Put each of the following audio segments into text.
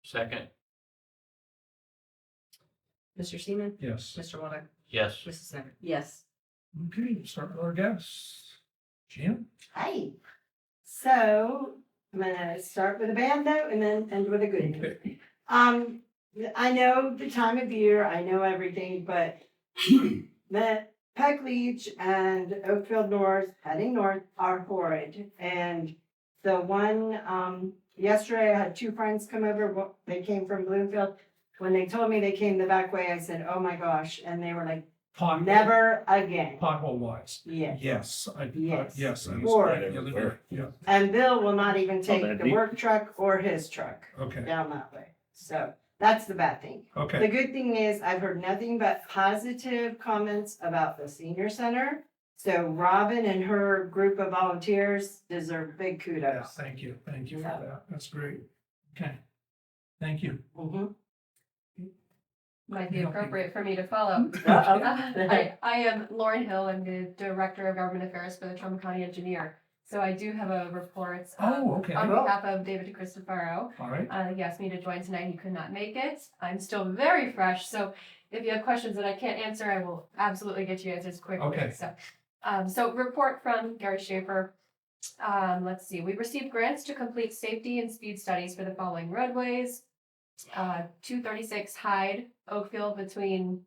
Second. Mr. Seaman? Yes. Mr. Waller? Yes. Mrs. Smith? Yes. Okay, we'll start with our guests. Jan? Hi. So I'm gonna start with a bad note and then end with a good note. Okay. I know the time of year, I know everything, but the Peck Leach and Oakfield North, heading north, are horrid. And the one, yesterday I had two friends come over, they came from Bloomfield. When they told me they came the back way, I said, oh my gosh, and they were like, never again. Pothole wise. Yes. Yes. Yes. Yes. I was Or- right the other day. Yeah. And Bill will not even take that the deep? work truck or his truck Okay. down that way. So that's the bad thing. The Okay. good thing is I've heard nothing but positive comments about the senior center. So Robin and her group of volunteers deserve big Yeah, kudos. thank you. Thank you for Yeah. that. That's great. Okay. Thank you. Mhm. Might be appropriate for me to follow. Uh-oh. I am Lauren Hill. I'm the Director of Government Affairs for the Trumbull County Engineer. So I do have a report Oh, okay. on Cool. behalf of David DeCristofaro. All right. He asked me to join tonight. He could not make it. I'm still very fresh, so if you have questions that I can't answer, I will absolutely get you answers quickly. Okay. So report from Gary Schaefer. Let's see. We received grants to complete safety and speed studies for the following roadways. 236 Hyde, Oakfield between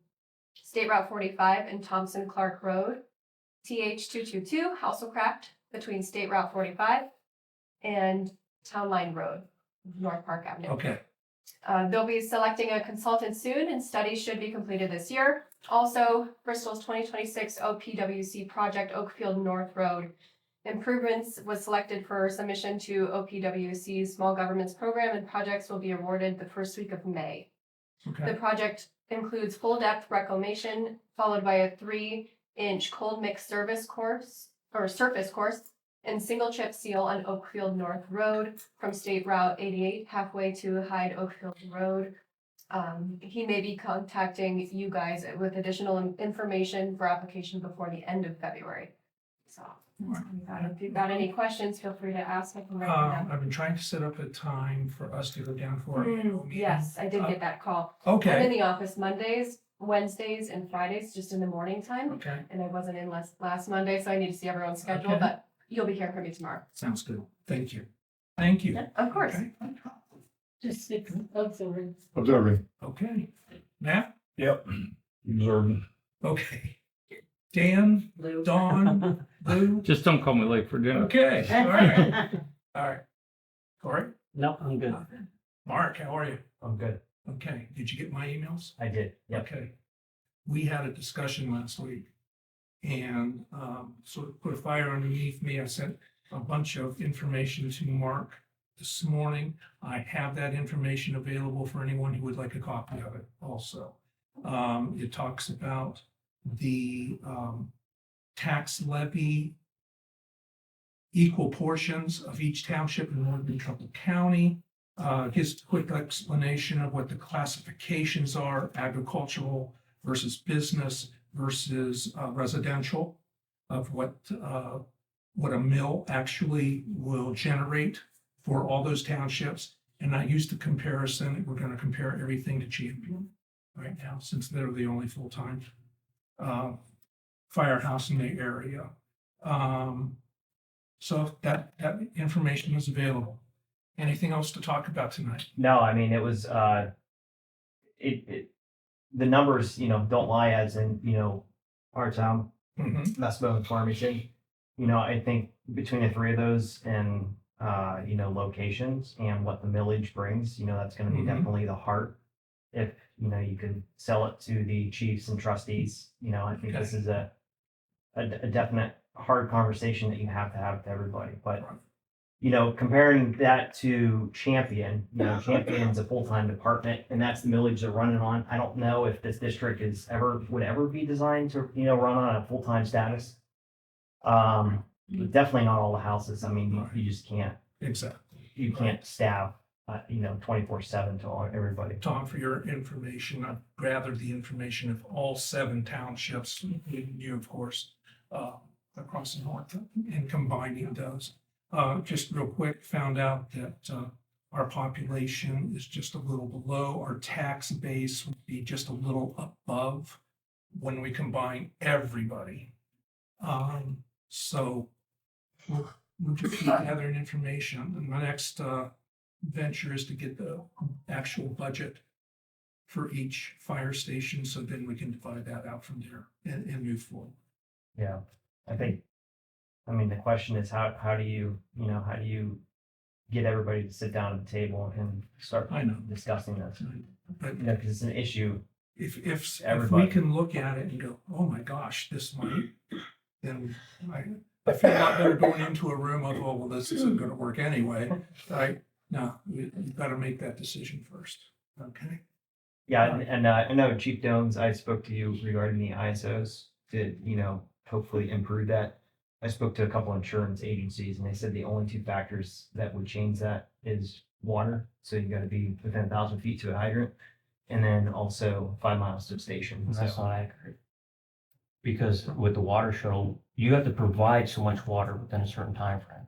State Route 45 and Thompson Clark Road. TH 222 Hasselcraft between State Route 45 and Town Line Road, North Park Avenue. Okay. They'll be selecting a consultant soon and studies should be completed this year. Also, Bristol's 2026 OPWC project Oakfield North Road improvements was selected for submission to OPWC's Small Governments Program and projects will be awarded the first week of May. The Okay. project includes full depth reclamation followed by a 3-inch cold mix surface course and single chip seal on Oakfield North Road from State Route 88 halfway to Hyde Oakfield Road. He may be contacting you guys with additional information for application before the end of February. So if you've got any questions, feel free to ask. I can write them down. I've been trying to set up a time for us to go down for our annual meeting. Yes, I did get that call. I'm in Okay. the office Mondays, Wednesdays, and Fridays, just in the morning time. Okay. And I wasn't in last Monday, so I need to see everyone's schedule, Okay. but you'll be hearing from me tomorrow. Sounds good. Thank you. Thank you. Of course. Okay. Just observing. Observing. Okay. Matt? Yep. Observing. Okay. Dan, Lou. Dawn, Lou? Just don't call me late for dinner. Okay. All right. All right. Corey? No, I'm good. Mark, how are you? I'm good. Okay. Did you get my emails? I did. Yep. Okay. We had a discussion last week and sort of put a fire underneath me. I sent a bunch of information to Mark this morning. I have that information available for anyone who would like a copy of it also. It talks about the tax levy equal portions of each township in northern Trumbull County. Gives a quick explanation of what the classifications are, agricultural versus business versus residential, of what a mill actually will generate for all those townships. And I used the comparison, we're going to compare everything to Champion right now, since they're the only full-time firehouse in the area. So that information is available. Anything else to talk about tonight? No, I mean, it was, the numbers, don't lie, as in, our town, Mhm. Messbo and Farmington. I think between the three of those and, locations and what the millage brings, that's gonna be Mhm. definitely the heart. If, you can sell it to the chiefs and trustees, I think this is a definite hard conversation that you have to have with everybody, but comparing that to Champion, Champion's a full-time department and that's the millage they're running on. I don't know if this district would ever be designed to, run on a full-time status. Definitely not all the houses. I mean, you just can't, Exactly. you can't staff, 24/7 to everybody. Tom, for your information, I've gathered the information of all 7 townships, including you, of course, across the north, and combining those. Just real quick, found out that our population is just a little below, our tax base would be just a little above when we combine everybody. So we'll just keep gathering information, and my next venture is to get the actual budget for each fire station, so then we can divide that out from there and move forward. Yeah, I think, I mean, the question is how do you, how do you get everybody to sit down at the table and start I know. discussing this? But Because it's an issue. if we Everybody. can look at it and go, oh my gosh, this might, then I feel a lot better going into a room of, oh, well, this isn't gonna work anyway. No, you've got to make that decision first, okay? Yeah, and I know Chief Domes, I spoke to you regarding the ISOs to, hopefully improve that. I spoke to a couple insurance agencies and they said the only two factors that would change that is water. So you gotta be within 1,000 feet to a hydrant. And then also 5 miles to a station. That's So, not accurate. Because with the water shuttle, you have to provide so much water within a certain time frame,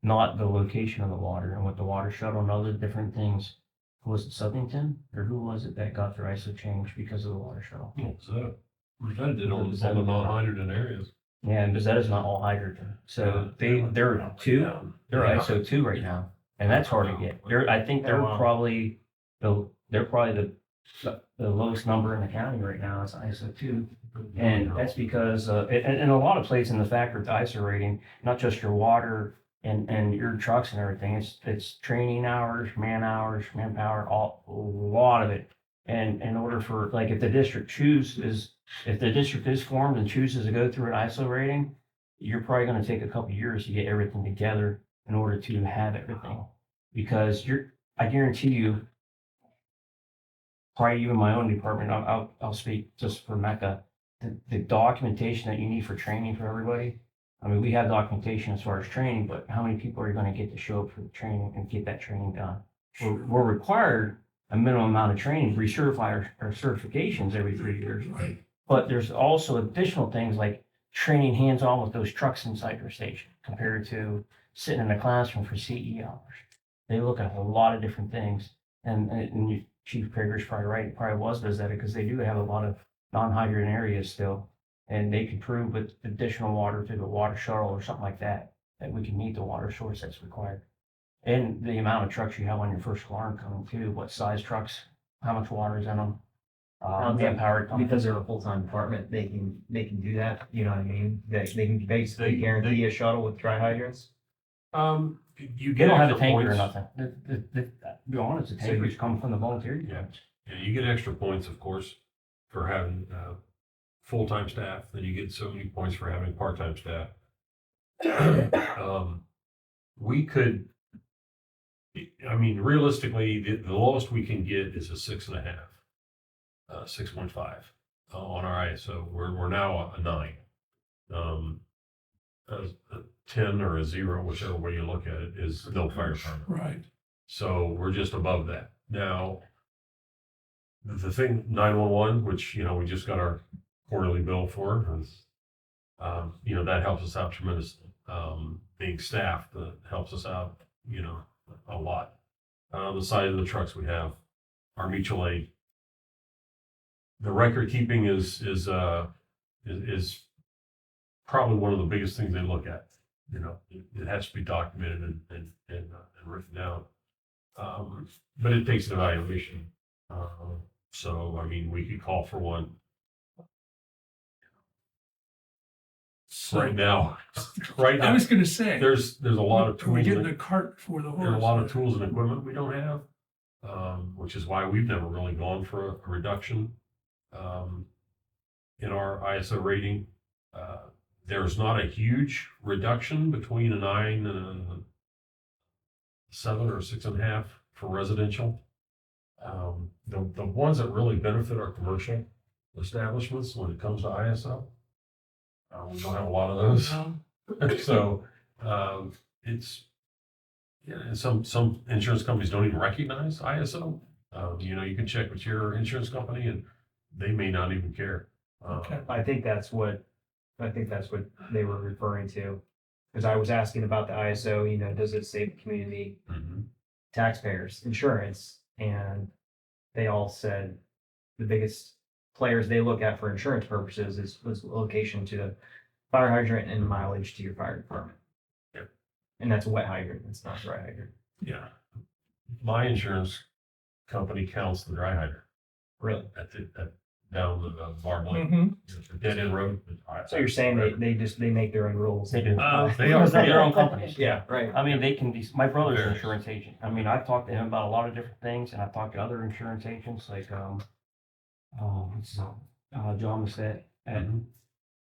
not the location of the water. And with the water shuttle and other different things, was it Southington or who was it that got their ISO change because of the water shuttle? So, we kind of did on the non-hydrogen areas. Yeah, and Bezetta's not all hydrogen. So they're ISO 2 right now. And that's hard to get. I think they're Oh, wow. probably the lowest number in the county right now is ISO 2. And that's because, and a lot of plays in the factor with the ISO rating, not just your water and your trucks and everything, it's training hours, manpower, a lot of it. And in order for, like, if the district is formed and chooses to go through an ISO rating, you're probably gonna take a couple years to get everything together in order to have everything. Because I guarantee you, probably even my own department, I'll speak just for Mecca, the documentation that you need for training for everybody. I mean, we have documentation as far as training, but how many people are gonna get to show up for the training and get that training done? We're required a minimum amount of training, recertify our certifications every 3 years. Right. But there's also additional things like training hands-on with those trucks inside your station compared to sitting in a classroom for CE hours. They look at a lot of different things. And Chief Prager's probably right, it probably was Bezetta, because they do have a lot of non-hydrogen areas still. And they can prove with additional water through the water shuttle or something like that, that we can meet the water source that's required. And the amount of trucks you have on your first alarm coming too, what size trucks, how much water is in them. Manpower coming. because they're a full-time department, they can do that, you know what I mean? They can basically guarantee a shuttle with dry hydrants. You They get don't have a extra tanker or points. nothing. To be honest, the tankers come from the volunteer Yeah. units. Yeah, you get extra points, of course, for having full-time staff. Then you get so many points for having part-time staff. We could, I mean, realistically, the lowest we can get is a 6.5, 6.5 on our ISO. We're now a 9. A 10 or a 0, whichever way you look at it, is no fire department. Right. So we're just above that. Now, the thing, 911, which, we just got our quarterly bill for, is, that helps us out tremendously. Being staffed, that helps us out, a lot. The size of the trucks we have, our mutual aid. The record keeping is probably one of the biggest things they look at. It has to be documented and written down. But it takes an evaluation. So, I mean, we could call for one. Right now, I was gonna say, there's a lot of we're tools. getting the cart before the horse. There are a lot of tools and equipment we don't have, which is why we've never really gone for a reduction in our ISO rating. There's not a huge reduction between a 9 and a 7 or 6.5 for residential. The ones that really benefit are commercial establishments when it comes to ISO. We don't have a lot of those. So it's, and some insurance companies don't even recognize ISO. You can check with your insurance company and they may not even care. Okay. I think that's what they were referring to. Because I was asking about the ISO, does it save the community? Mhm. taxpayers insurance, and they all said the biggest players they look at for insurance purposes was location to the fire hydrant and mileage to your fire department. Yep. And that's a wet hydrant, it's not a dry hydrant. Yeah. My insurance company counts the dry hydrant Really? down the barbed lane, Mm-hmm. dead end road. So you're saying they make their own rules? They do. They are. Because they're their own companies. Yeah, right. I mean, they can be, my brother's an Very. insurance agent. I mean, I've talked to him about a lot of different things, and I've talked to other insurance agents, like, what's his name? John Musset at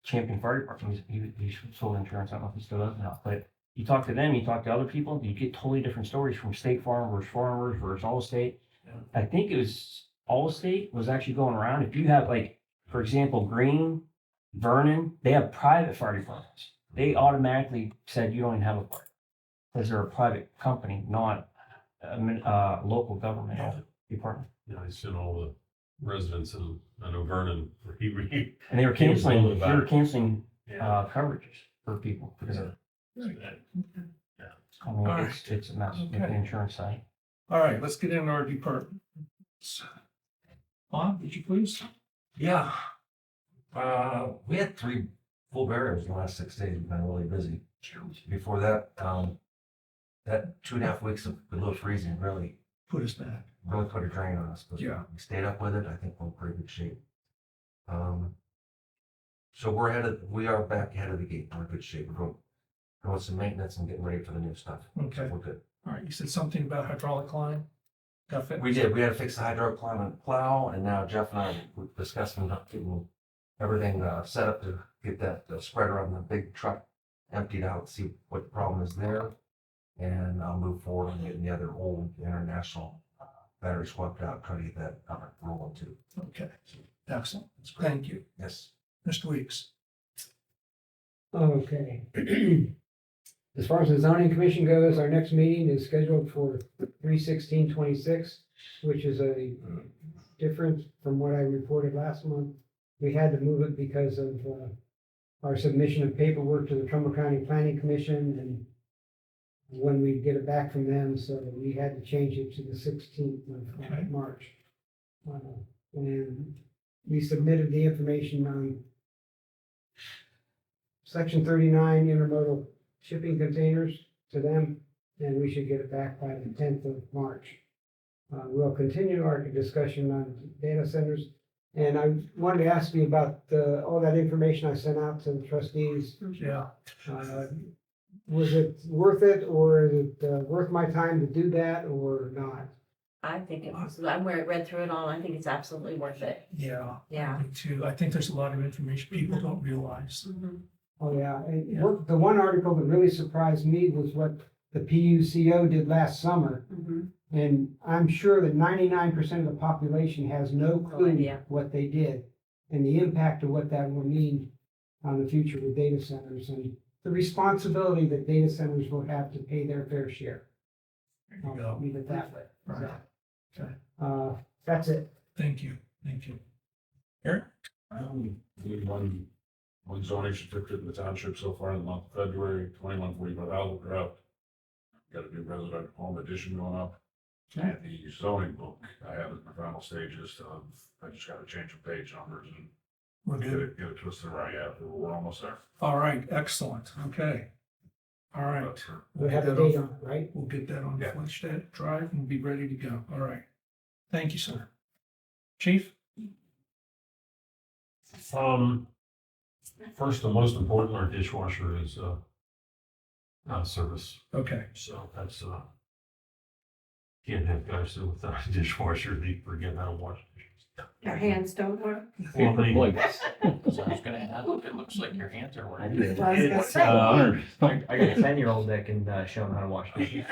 Champion Fire Department. He's sold insurance. I don't know if he still does now, but you talk to them, you talk to other people, you get totally different stories from State Farm versus Farmers versus Allstate. Yeah. I think it was Allstate was actually going around. If you have, like, for example, Green, Vernon, they have private fire departments. They automatically said you don't even have a fire because they're a private company, not a local government department. You know, I sent all the residents in, I know Vernon, he And they were He was canceling, told about it. coverages for people because of, I mean, Alright. it's a mess with the Okay. insurance side. All right, let's get into our departments. Bob, would you please? Yeah. We had 3 full burials in the last 6 days. We've been really busy. Before that, that 2.5 weeks of below freezing really Put us back. put a drain on us. But Yeah. we stayed up with it. I think we're in pretty good shape. So we are back ahead of the gate. We're in good shape. We're doing some maintenance and getting ready for the new stuff. Okay. We're good. All right, you said something about hydraulic line? Got fit? We did. We had to fix the hydraulic line on the plow, and now Jeff and I were discussing getting everything set up to get that spreader on the big truck emptied out, see what the problem is there. And I'll move forward on getting the other old international battery swapped out, try to get that rolling too. Okay, excellent. Thank you. Yes. Mr. Weeks. Okay. As far as the zoning commission goes, our next meeting is scheduled for 3/16/26, which is a difference from what I reported last month. We had to move it because of our submission of paperwork to the Trumbull County Planning Commission and when we get it back from them, so we had to change it to the 16th Okay. of March. And we submitted the information on Section 39 intermodal shipping containers to them, and we should get it back by the 10th of March. We'll continue our discussion on data centers, and I wanted to ask you about all that information I sent out to the trustees. Yeah. Was it worth it, or is it worth my time to do that, or not? I think it was, I read through it all, I think it's absolutely worth it. Yeah. Yeah. Me too. I think there's a lot of information people don't realize. Oh, yeah, and Yeah. the one article that really surprised me was what the PUCO did last summer. And I'm sure that 99% of the population has no clue idea. what they did and the impact of what that will mean on the future with data centers and the responsibility that data centers will have to pay their fair share. There you I'll go. leave it that way. Right. Okay. That's it. Thank you. Thank you. We one zoning certificate in the township so far in the month of February, 2145 Outlook draft. Got a new resident home addition going up. And the zoning book, I have it in the final stages. I just gotta change the page numbers and We're good. get it twisted right. Yeah, we're almost there. All right, excellent. Okay. All right. But, We'll have a date on it, right? We'll get that on Yeah. Flintstead Drive and we'll be ready to go. All right. Thank you, sir. Chief? First and most important, our dishwasher is out of service. Okay. So that's can't have guys sit without a dishwasher, they forget how to wash dishes. Your hands don't work. Well, they- I was gonna ask if it looks like your hands are I was gonna It's, say. I got a 10-year-old that can show them how to wash dishes.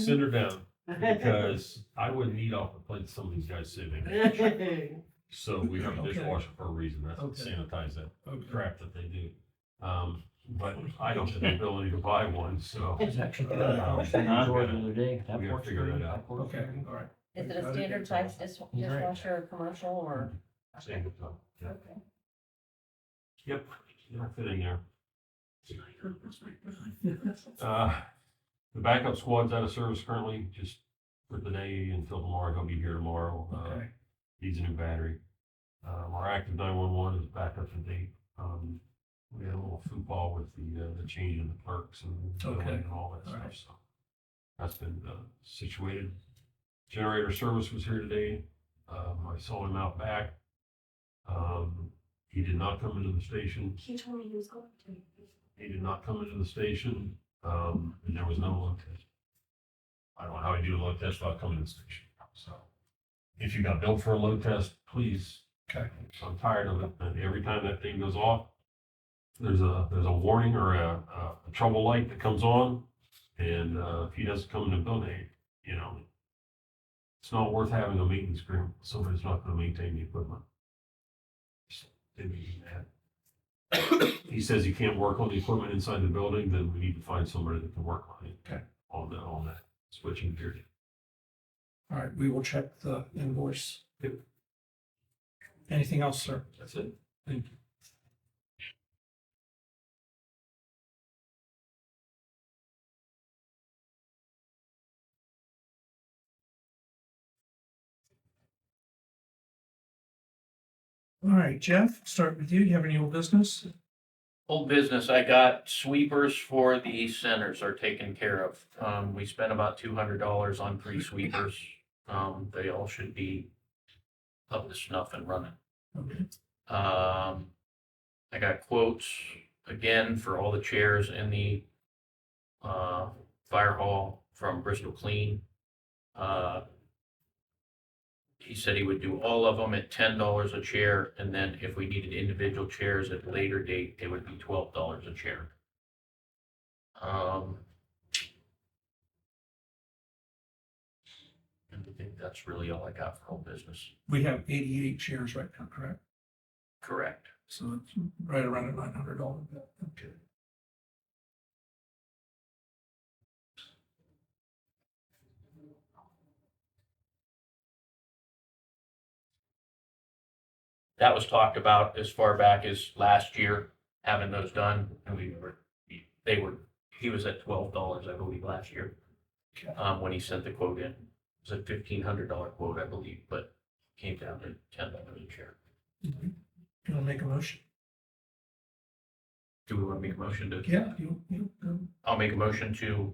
Sit her down, because I wouldn't eat off the plate some of these guys sitting. So we have a Okay. dishwasher for a reason, that's to Okay. sanitize that Okay. crap that they do. But I don't have the ability to buy one, so. I was actually thinking about it. The other day. That We gotta works figure for that you. out. Okay, all right. Is it a standard size dishwasher or commercial or? Same with them. Yeah. Okay. Yep, you're fitting there. The backup squad's out of service currently, just for today until tomorrow. He'll be here tomorrow. Okay. Needs a new battery. Our active 911 is back up to date. We had a little football with the change in the clerks and billing Okay. and all that All stuff, right. so that's been situated. Generator service was here today. I saw him out back. He did not come into the station. He told me he was going to. He did not come into the station, and there was no load test. I don't know how he do a load test without coming to the station, so. If you got billed for a load test, please. Okay. So I'm tired of it, and every time that thing goes off, there's a warning or a trouble light that comes on, and if he doesn't come in the building, you know, it's not worth having a maintenance agreement, with somebody who's not gonna maintain the equipment. So, didn't mean that. He says he can't work on the equipment inside the building, then we need to find somebody that can work on it. Okay. On that switching gear. All right, we will check the invoice. Anything else, sir? That's it. Thank you. All right, Jeff, start with you. You have any old business? Old business, I got sweepers for the centers are taken care of. We spent about $200 on 3 sweepers. They all should be up to snuff and running. Okay. I got quotes again for all the chairs in the fire hall from Bristol Clean. He said he would do all of them at $10 a chair, and then if we needed individual chairs at a later date, it would be $12 a chair. And I think that's really all I got for home business. We have 88 chairs right now, correct? Correct. So it's right around a $900 bill. Okay. That was talked about as far back as last year, having those done, and he was at $12, I believe, last year. Okay. When he sent the quote in. It was a $1,500 quote, I believe, but came down to $10 a chair. Mm-hmm. You want to make a motion? Do we want to make a motion to? Yeah, I'll make a motion to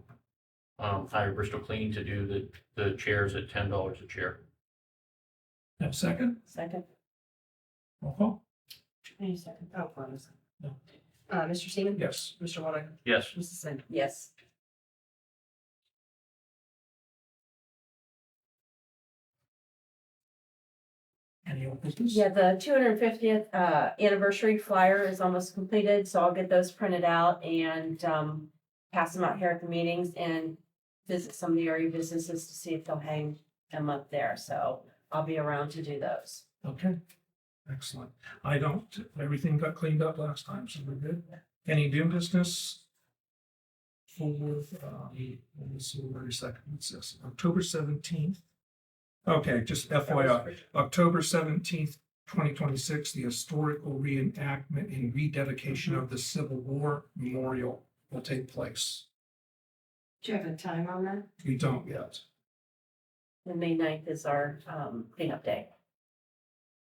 hire Bristol Clean to do the chairs at $10 a chair. have a second? Second. Roll call? Any second? Oh, hold on a second. No. Mr. Seaman? Yes. Mr. Waller? Yes. Mrs. Sin? Yes. Any old business? Yeah, the 250th anniversary flyer is almost completed, so I'll get those printed out and pass them out here at the meetings and visit some of the area businesses to see if they'll hang them up there. So I'll be around to do those. Okay, excellent. Everything got cleaned up last time, so we're good. Any new business? For, let's see, where is that? What's this? October 17th. Okay, just FYI, October 17th, 2026, the historical reenactment and rededication of the Civil War Memorial will take place. Do you have a time on that? We don't yet. And May 9th is our cleanup day.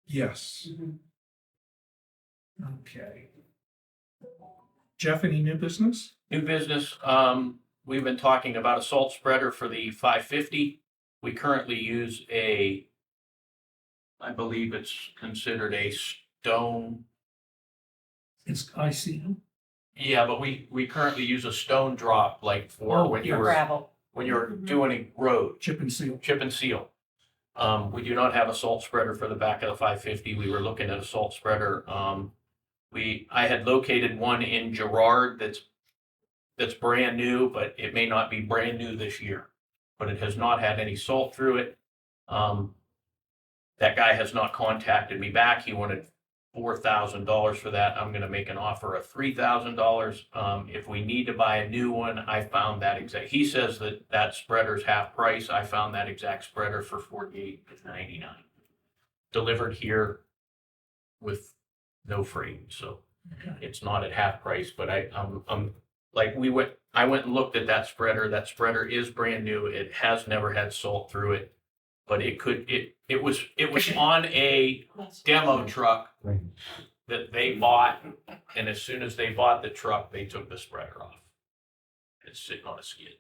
Yes. Okay. Jeff, any new business? New business, we've been talking about a salt spreader for the 550. We currently use I believe it's considered a stone. It's ICM. Yeah, but we currently use a stone drop like for when you yes. were Gravel. when you're doing a road, Chip and seal. chip and seal. We do not have a salt spreader for the back of the 550. We were looking at a salt spreader. I had located one in Girard that's brand new, but it may not be brand new this year. But it has not had any salt through it. That guy has not contacted me back. He wanted $4,000 for that. I'm gonna make an offer of $3,000. If we need to buy a new one, I found that he says that spreader's half price. I found that exact spreader for $48.99. Delivered here with no freight, so Okay. it's not at half price, but I'm like I went and looked at that spreader. That spreader is brand new. It has never had salt through it. But it was on a demo truck that they bought. And as soon as they bought the truck, they took the spreader off. It's sitting on a skid.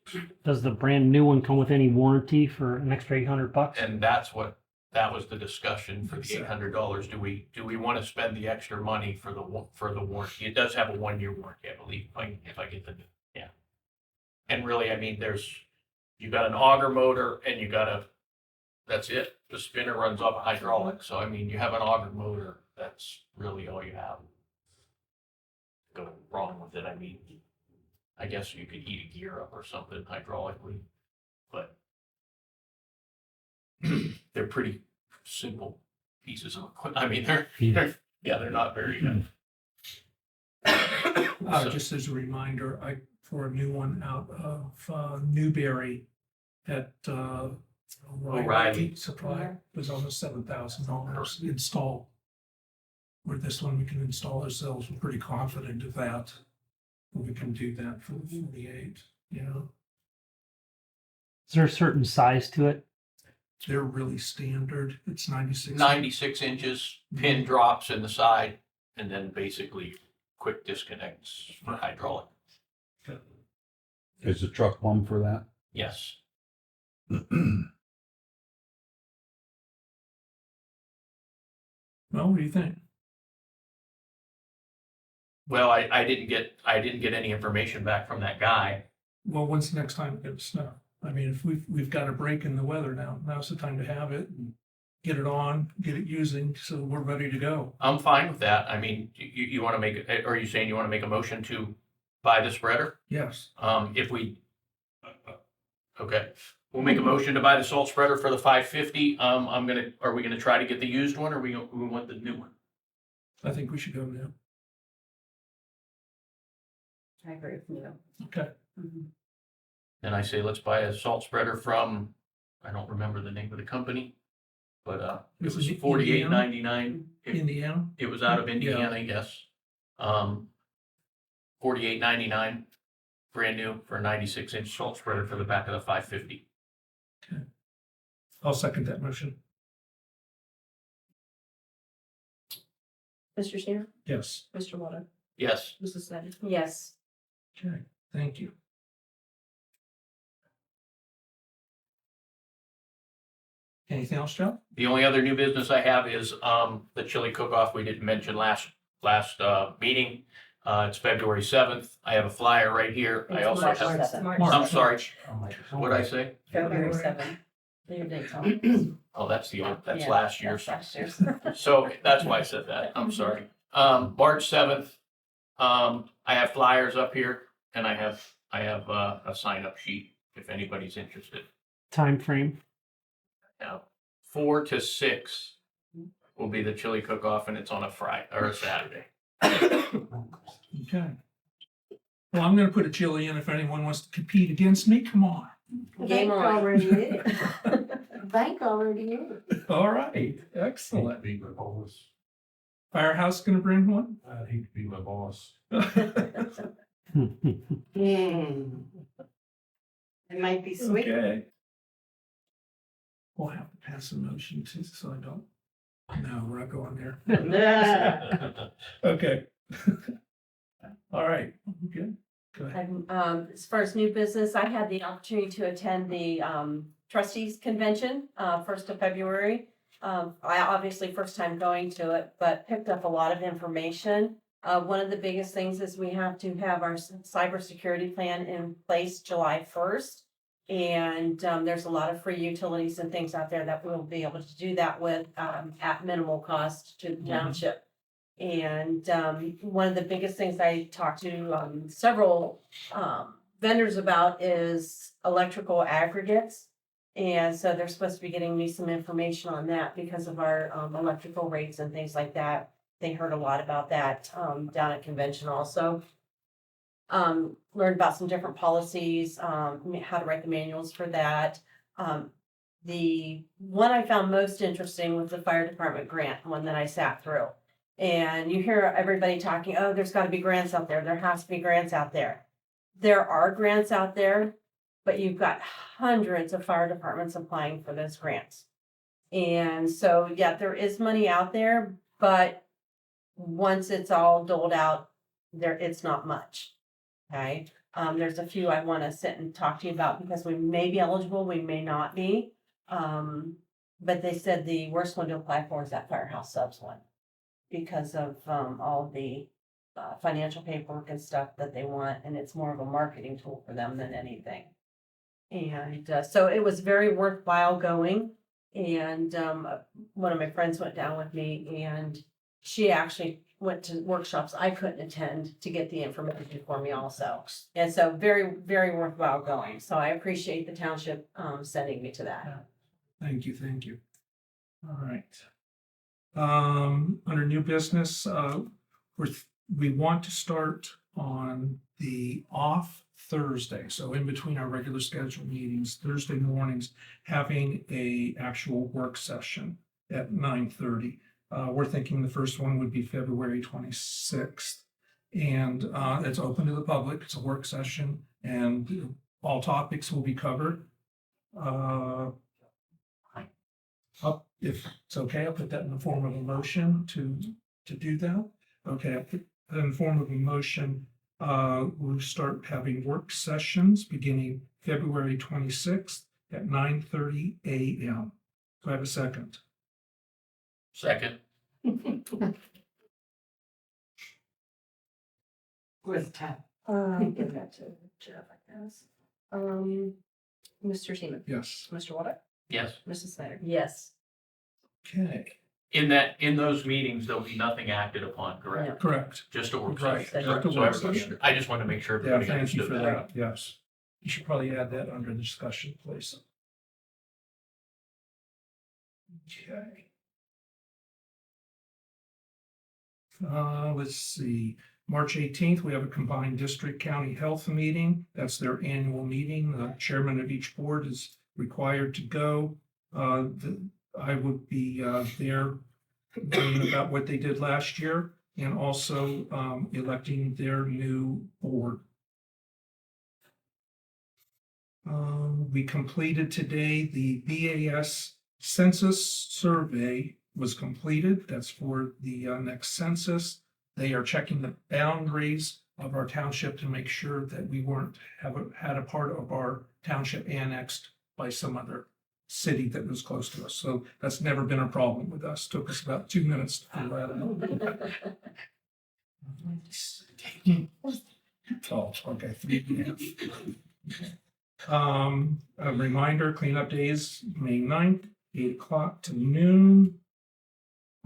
Does the brand new one come with any warranty for an extra $800? And that was the discussion for the $800. Do we want to spend the extra money for the warranty? It does have a 1-year warranty, I believe, if I get the, yeah. And really, I mean, you got an auger motor and that's it. The spinner runs off a hydraulic. So, I mean, you have an auger motor. That's really all you have. Go wrong with it. I mean, I guess you could heat a gear up or something hydraulically, but they're pretty simple pieces of equipment. I mean, they're not very good. Just as a reminder, for a new one out of Newberry at O'Reilly. Supply was almost $7,000 installed. Where this one we can install ourselves, we're pretty confident of that. We can do that for the 48, you know. Is there a certain size to it? They're really standard. It's 96. 96 inches, pin drops in the side, and then basically quick disconnects for hydraulic. Is the truck plumb for that? Yes. Well, what do you think? Well, I didn't get any information back from that guy. Well, when's the next time it gets snow? I mean, if we've got a break in the weather now's the time to have it and get it on, get it using, so we're ready to go. I'm fine with that. I mean, you want to make, are you saying you want to make a motion to buy the spreader? Yes. Okay, we'll make a motion to buy the salt spreader for the 550. Are we gonna try to get the used one, or we want the new one? I think we should go now. I agree with you. Okay. Mhm. And I say, let's buy a salt spreader from, I don't remember the name of the company, but it This was is $48.99. Indiana? It was out of Indiana, yes. $48.99, brand new for a 96-inch salt spreader for the back of the 550. I'll second that motion. Mr. Shannon? Yes. Mr. Walter? Yes. Mrs. Snyder? Yes. Okay, thank you. Anything else, Joe? The only other new business I have is the chili cook-off we didn't mention last meeting. It's February 7th. I have a flyer right here. I It's also March have, 7th. I'm sorry, Oh, what'd I say? February 7th. Your date's on. Oh, that's Yeah, last year's. that's last year's. So that's why I said that. I'm sorry. March 7th, I have flyers up here and I have a sign-up sheet if anybody's interested. Time frame? Now, 4 to 6 will be the chili cook-off and it's on a Friday or a Saturday. Okay. Well, I'm gonna put a chili in if anyone wants to compete against me. Come on. Game on. already is. Bank already is. All right, excellent. Be my boss. Firehouse gonna bring one? I'd hate to be my boss. It might be sweet. Okay. We'll have to pass a motion too, so I don't. No, we're not going there. Okay. All right, good. Go ahead. As far as new business, I had the opportunity to attend the trustees convention, 1st of February. I obviously first time going to it, but picked up a lot of information. One of the biggest things is we have to have our cybersecurity plan in place July 1st. And there's a lot of free utilities and things out there that we'll be able to do that with at minimal cost to the township. And one of the biggest things I talked to several vendors about is electrical aggregates. And so they're supposed to be getting me some information on that because of our electrical rates and things like that. They heard a lot about that down at convention also. Learned about some different policies, how to write the manuals for that. The one I found most interesting was the fire department grant, one that I sat through. And you hear everybody talking, oh, there's got to be grants out there. There has to be grants out there. there are grants out there, but you've got hundreds of fire departments applying for those grants. And so, yeah, there is money out there, but once it's all doled out, it's not much. Okay, there's a few I want to sit and talk to you about because we may be eligible, we may not be. But they said the worst one to apply for is that firehouse subs one because of all the financial paperwork and stuff that they want, and it's more of a marketing tool for them than anything. And so it was very worthwhile going. And one of my friends went down with me, and she actually went to workshops I couldn't attend to get the information for me also. And so very, very worthwhile going. So I appreciate the township sending me to that. Thank you, thank you. All right. Under new business, we want to start on the off Thursday, so in between our regular scheduled meetings, Thursday mornings, having a actual work session at 9:30. We're thinking the first one would be February 26th. And it's open to the public, it's a work session, and all topics will be covered. If it's okay, I'll put that in the form of a motion to do that. Okay, I'll put that in the form of a motion. We'll start having work sessions beginning February 26th at 9:30 a.m. Do I have a second? Second. With Ted. Give that to Jeff, I guess. Mr. Seaman, Yes. Mr. Water, Yes. Mrs. Snyder. Yes. Okay, In those meetings, there'll be nothing acted upon, correct? correct. Just a work Right, session. just a So work everybody session. I just want to make sure Yeah, everybody thank you understood for that. that. Yes. You should probably add that under the discussion, please. Okay. Let's see, March 18th, we have a combined district county health meeting. That's their annual meeting. The chairman of each board is required to go. I would be there learning about what they did last year and also electing their new board. We completed today the BAS census survey was completed. That's for the next census. They are checking the boundaries of our township to make sure that we had a part of our township annexed by some other city that was close to us. So that's never been a problem with us. Took us about 2 minutes to figure that out. Oh, okay, 3.5. A reminder, cleanup day is May 9th, 8 o'clock to noon.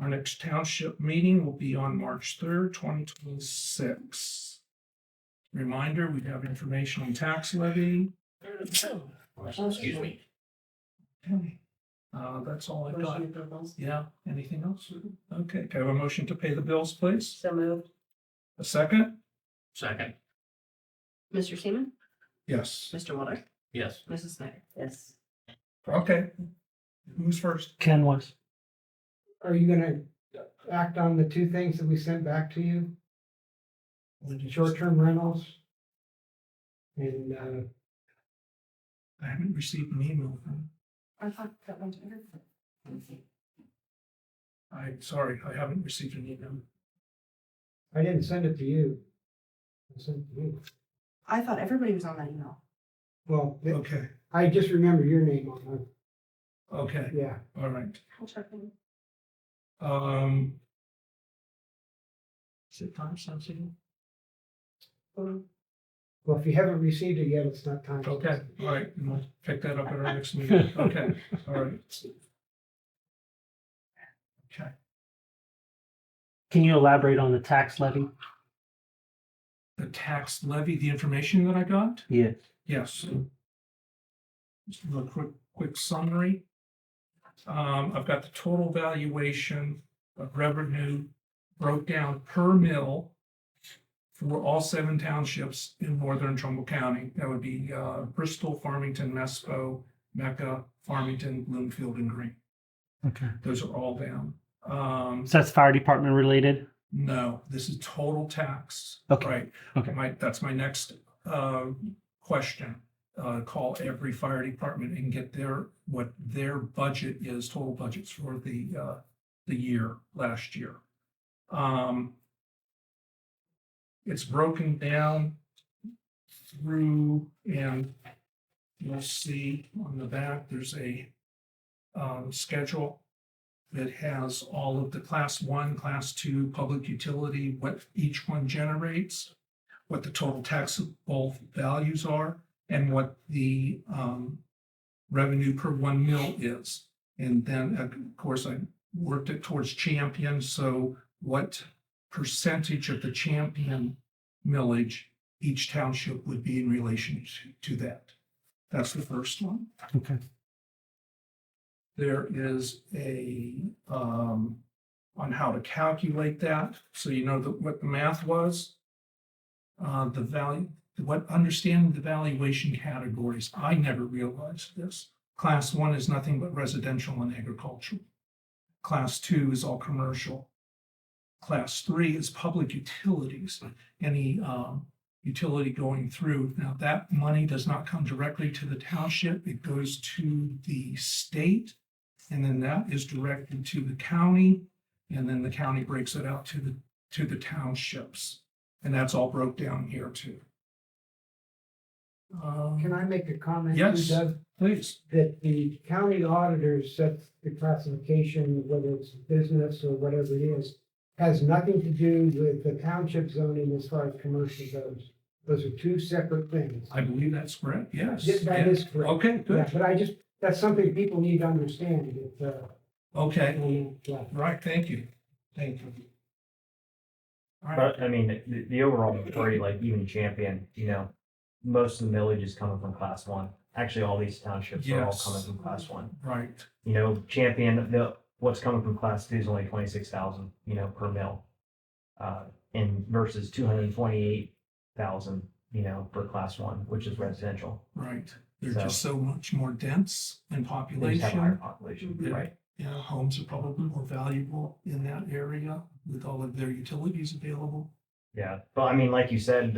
Our next township meeting will be on March 3rd, 2026. Reminder, we have information on tax levy. Excuse me. Okay. That's all I've got. Yeah, anything else? Okay, can I have a motion to pay the bills, please? So moved. A second? Second. Mr. Seaman, Yes. Mr. Water, Yes. Mrs. Snyder. Yes. Okay. Who's first? Ken was. Are you gonna act on the two things that we sent back to you? The short-term rentals? And, I haven't received an email from. I thought that one. I'm sorry, I haven't received an email. I didn't send it to you. I sent it to you. I thought everybody was on that email. Well, Okay, I just remember your name on it. okay, Yeah. all right. I'll check them. Is it time sensitive? Well, if you haven't received it yet, it's not time. Okay, all right, and we'll pick that up at our next meeting. Okay, all right. Okay. Can you elaborate on the tax levy? The tax levy, the information that I got? Yes. Yes. Just a quick summary. I've got the total valuation of revenue broke down per mill for all 7 townships in northern Trumbull County. That would be Bristol, Farmington, Mespo, Mecca, Farmington, Bloomfield, and Green. Okay. Those are all down. So that's fire department related? No, this is total tax. Okay. Right. Okay. That's my next question. Call every fire department and get what their budget is, total budgets for the year, last year. It's broken down through, and you'll see on the back, there's a schedule that has all of the class 1, class 2 public utility, what each one generates, what the total taxable values are, and what the revenue per 1 mil is. And then, of course, I worked it towards champion, so what percentage of the champion millage each township would be in relation to that. That's the first one. Okay. There is a, on how to calculate that, so you know what the math was. The value, understanding the valuation categories. I never realized this. Class 1 is nothing but residential and agricultural. Class 2 is all commercial. Class 3 is public utilities, any utility going through. Now, that money does not come directly to the township. It goes to the state, and then that is directed to the county, and then the county breaks it out to the townships. And that's all broke down here too. Can I make a comment? Yes. Doug? Please. That the county auditor sets the classification, whether it's business or whatever it is, has nothing to do with the township zoning as far as commercial goes. Those are two separate things. I believe that's correct, yes. That is correct. Okay, Yeah, good. but that's something people need to understand. Okay, Yeah. right, thank you. Thank you. All right, But I mean, the overall majority, like even champion, most of the millage is coming from class 1. Actually, all these townships are all Yes. coming from class 1. right, Champion, what's coming from class 2 is only 26,000, per mill. And versus 228,000, for class 1, which is residential. right. They're So- just so much more dense in They just have a higher population. population, Yeah. right? Yeah, homes are probably more valuable in that area with all of their utilities available. Yeah, but I mean, like you said,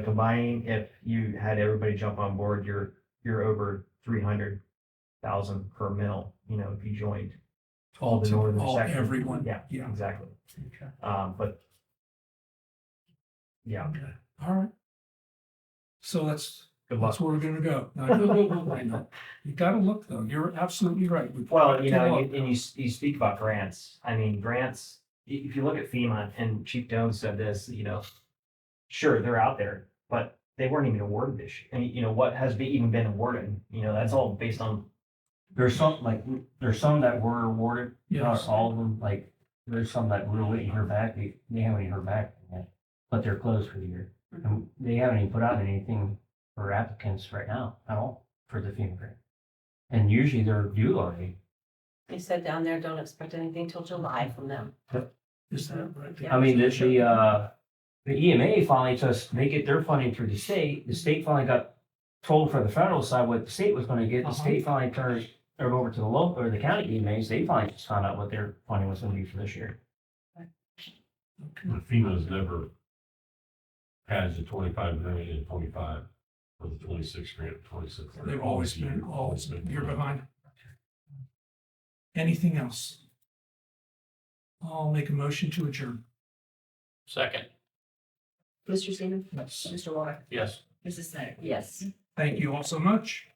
combining, if you had everybody jump on board, you're over 300,000 per mill, if you joined all the northern All, sections. everyone. Yeah, Yeah. exactly. Okay. But yeah, Okay. All right. So that's good luck. where we're gonna go. No, I know. You gotta look though. You're absolutely right. We've Well, got you to know, look. and you speak about grants. I mean, grants, if you look at FEMA, and Chief Jones said this, sure, they're out there, but they weren't even awarded this year. And, what has even been awarded, that's all based on, There's some that were awarded, not Yes. all of them, like, there's some that we're waiting to hear back, they haven't even heard back yet, but they're closed for the year. And they haven't even put out anything for applicants right now at all for the FEMA grant. And usually they're due already. They said down there, don't expect anything till July from them. Is that right? Yeah. I mean, the EMA finally they get their funding through the state finally got told for the federal side what the state was gonna get, the state finally turned it over to the local, or the county EMAs, they finally just found out what their funding was gonna be for this year. But FEMA's never had the 25 million and 25 or the 26 grant, 26. They've always been, you're behind. Anything else? I'll make a motion to adjourn. Second, Mr. Seaman? Yes. Mr. Water? yes. Mrs. Snyder? Yes. Thank you all so much.